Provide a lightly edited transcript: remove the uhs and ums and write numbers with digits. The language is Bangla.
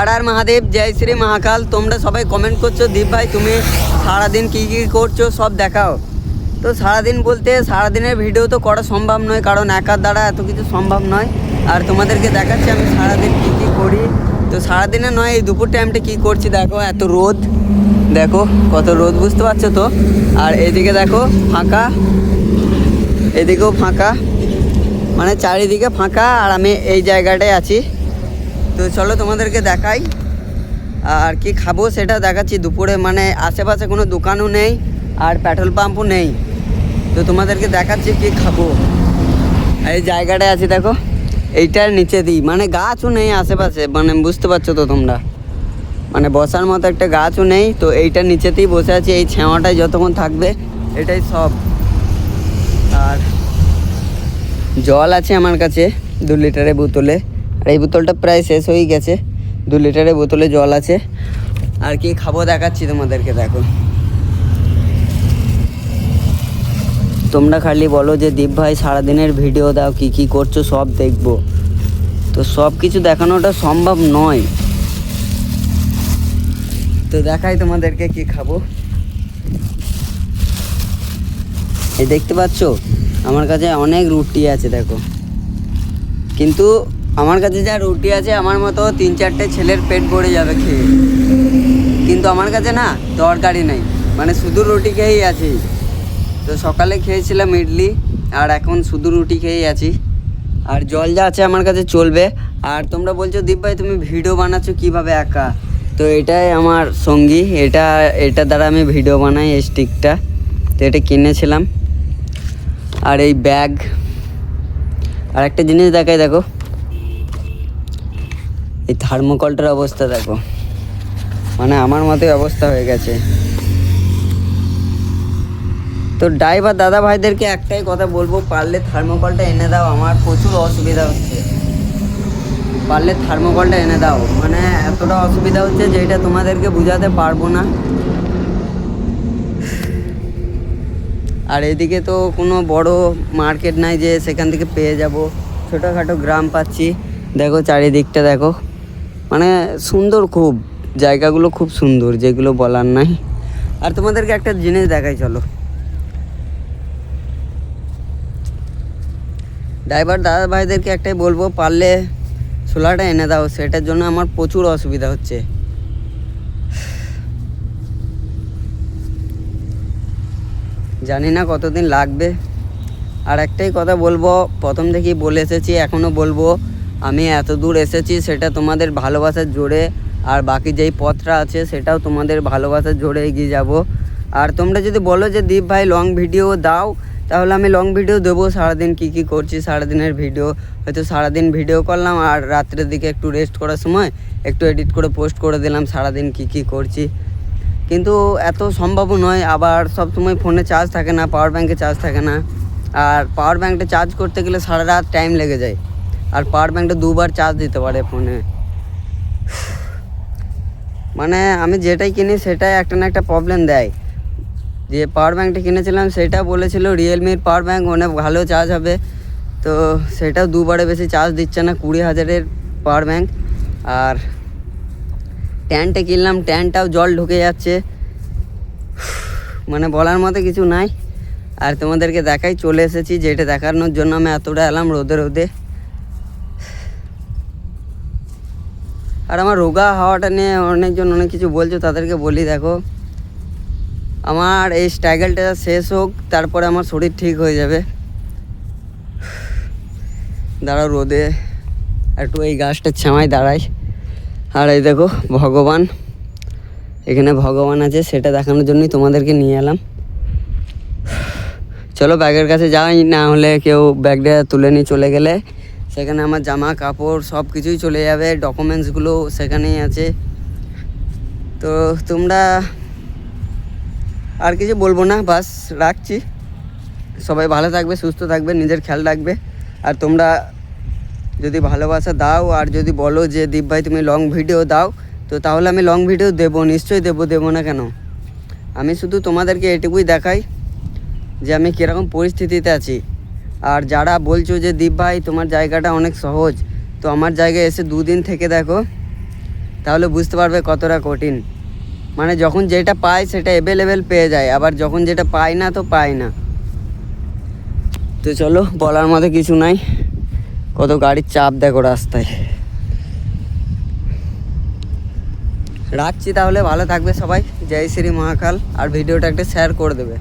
আর মহাদেব, জয় শ্রী মহাকাল। তোমরা সবাই কমেন্ট করছো দীপ ভাই তুমি সারাদিন কী কী করছো সব দেখাও। তো সারাদিন বলতে সারাদিনের ভিডিও তো করা সম্ভব নয়, কারণ একার দ্বারা এত কিছু সম্ভব নয়। আর তোমাদেরকে দেখাচ্ছি আমি সারাদিন কী কী করি। তো সারাদিনে নয়, এই দুপুর টাইমটা কী করছি দেখো। এত রোদ, দেখো কত রোদ, বুঝতে পারছো তো। আর এদিকে দেখো ফাঁকা, এদিকেও ফাঁকা, মানে চারিদিকে ফাঁকা, আর আমি এই জায়গাটায় আছি। তো চলো তোমাদেরকে দেখাই আর কি খাবো সেটা দেখাচ্ছি। দুপুরে মানে আশেপাশে কোনো দোকানও নেই আর পেট্রোল পাম্পও নেই। তো তোমাদেরকে দেখাচ্ছি কি খাবো। এই জায়গাটায় আছি দেখো, এইটার নিচে দিই, মানে গাছও নেই আশেপাশে, মানে বুঝতে পারছো তো তোমরা, মানে বসার মতো একটা গাছও নেই। তো এইটার নিচেতেই বসে আছি, এই ছাওয়াটাই যতক্ষণ থাকবে এটাই সব। আর জল আছে আমার কাছে 2 লিটারের বোতলে, আর এই বোতলটা প্রায় শেষ হয়ে গেছে। 2 লিটারের বোতলে জল আছে। আর কি খাবো দেখাচ্ছি তোমাদেরকে, দেখো। তোমরা খালি বলো যে দীপ ভাই সারাদিনের ভিডিও দাও, কি কি করছো সব দেখবো। তো সব কিছু দেখানোটা সম্ভব নয়। তো দেখাই তোমাদেরকে কি খাবো। এই দেখতে পাচ্ছ আমার কাছে অনেক রুটি আছে দেখো, কিন্তু আমার কাছে যা রুটি আছে আমার মতো 3-4টে ছেলের পেট ভরে যাবে খেয়ে, কিন্তু আমার কাছে না তরকারি নেই, মানে শুধু রুটি খেয়েই আছি। তো সকালে খেয়েছিলাম ইডলি, আর এখন শুধু রুটি খেয়েই আছি। আর জল যা আছে আমার কাছে চলবে। আর তোমরা বলছো দীপ ভাই তুমি ভিডিও বানাচ্ছো কীভাবে একা, তো এটাই আমার সঙ্গী, এটা দ্বারা আমি ভিডিও বানাই, এই স্টিকটা। তো এটা কিনেছিলাম। আর এই ব্যাগ, আর একটা জিনিস দেখাই দেখো, এই থার্মোকলটার অবস্থা দেখো, মানে আমার মতোই অবস্থা হয়ে গেছে। তো ড্রাইভার দাদা ভাইদেরকে একটাই কথা বলবো, পারলে থার্মোকলটা এনে দাও, আমার প্রচুর অসুবিধা হচ্ছে। পারলে থার্মোকলটা এনে দাও, মানে এতটা অসুবিধা হচ্ছে যে এটা তোমাদেরকে বোঝাতে পারবো না। আর এদিকে তো কোনো বড় মার্কেট নাই যে সেখান থেকে পেয়ে যাব, ছোটোখাটো গ্রাম পাচ্ছি। দেখো চারিদিকটা দেখো, মানে সুন্দর খুব, জায়গাগুলো খুব সুন্দর, যেগুলো বলার নাই। আর তোমাদেরকে একটা জিনিস দেখাই চলো। ড্রাইভার দাদা ভাইদেরকে একটাই বলবো, পারলে ছোলাটা এনে দাও, সেটার জন্য আমার প্রচুর অসুবিধা হচ্ছে। জানি না কতদিন লাগবে। আর একটাই কথা বলবো, প্রথম থেকেই বলে এসেছি, এখনও বলবো, আমি এত দূর এসেছি সেটা তোমাদের ভালোবাসার জোরে, আর বাকি যেই পথটা আছে সেটাও তোমাদের ভালোবাসার জোরে এগিয়ে যাব। আর তোমরা যদি বলো যে দীপ ভাই লং ভিডিও দাও, তাহলে আমি লং ভিডিও দেবো, সারাদিন কী কী করছি সারাদিনের ভিডিও। হয়তো সারাদিন ভিডিও করলাম, আর রাত্রের দিকে একটু রেস্ট করার সময় একটু এডিট করে পোস্ট করে দিলাম সারাদিন কী কী করছি। কিন্তু এত সম্ভবও নয়, আবার সব সময় ফোনে চার্জ থাকে না, পাওয়ার ব্যাঙ্কে চার্জ থাকে না। আর পাওয়ার ব্যাঙ্কটা চার্জ করতে গেলে সারা রাত টাইম লেগে যায়, আর পাওয়ার ব্যাঙ্কটা 2বার চার্জ দিতে পারে ফোনে। মানে আমি যেটাই কিনি সেটাই একটা না একটা প্রবলেম দেয়। যে পাওয়ার ব্যাঙ্কটা কিনেছিলাম সেটা বলেছিল রিয়েলমির পাওয়ার ব্যাঙ্ক অনেক ভালো চার্জ হবে, তো সেটাও 2বারে বেশি চার্জ দিচ্ছে না, 20,000-এর পাওয়ার ব্যাঙ্ক। আর ট্যানটা কিনলাম, ট্যানটাও জল ঢুকে যাচ্ছে, মানে বলার মতো কিছু নাই। আর তোমাদেরকে দেখাই চলে এসেছি, যেটা দেখানোর জন্য আমি এতটা এলাম রোদে রোদে। আর আমার রোগা হাওয়াটা নিয়ে অনেকজন অনেক কিছু বলছো, তাদেরকে বলি দেখো, আমার এই স্ট্রাগলটা শেষ হোক, তারপরে আমার শরীর ঠিক হয়ে যাবে। দাঁড়াও রোদে একটু এই গাছটার ছামায় দাঁড়াই। আর এই দেখো ভগবান, এখানে ভগবান আছে, সেটা দেখানোর জন্যই তোমাদেরকে নিয়ে এলাম। চলো ব্যাগের কাছে যাই, না হলে কেউ ব্যাগটা তুলে নিয়ে চলে গেলে সেখানে আমার জামা কাপড় সব কিছুই চলে যাবে, ডকুমেন্টসগুলো সেখানেই আছে। তো তোমরা আর কিছু বলবো না, বাস রাখছি। সবাই ভালো থাকবে, সুস্থ থাকবে, নিজের খেয়াল রাখবে। আর তোমরা যদি ভালোবাসা দাও, আর যদি বলো যে দীপ ভাই তুমি লং ভিডিও দাও, তো তাহলে আমি লং ভিডিও দেবো, নিশ্চয়ই দেবো না কেন। আমি শুধু তোমাদেরকে এটুকুই দেখাই যে আমি কীরকম পরিস্থিতিতে আছি। আর যারা বলছো যে দীপ ভাই তোমার জায়গাটা অনেক সহজ, তো আমার জায়গায় এসে 2 দিন থেকে দেখো তাহলে বুঝতে পারবে কতটা কঠিন। মানে যখন যেটা পায় সেটা অ্যাভেলেবেল পেয়ে যায়, আবার যখন যেটা পায় না তো পায় না। তো চলো, বলার মতো কিছু নাই, কত গাড়ির চাপ দেখো রাস্তায়। রাখছি তাহলে, ভালো থাকবে সবাই, জয় শ্রী মহাকাল। আর ভিডিওটা একটা শেয়ার করে দেবে।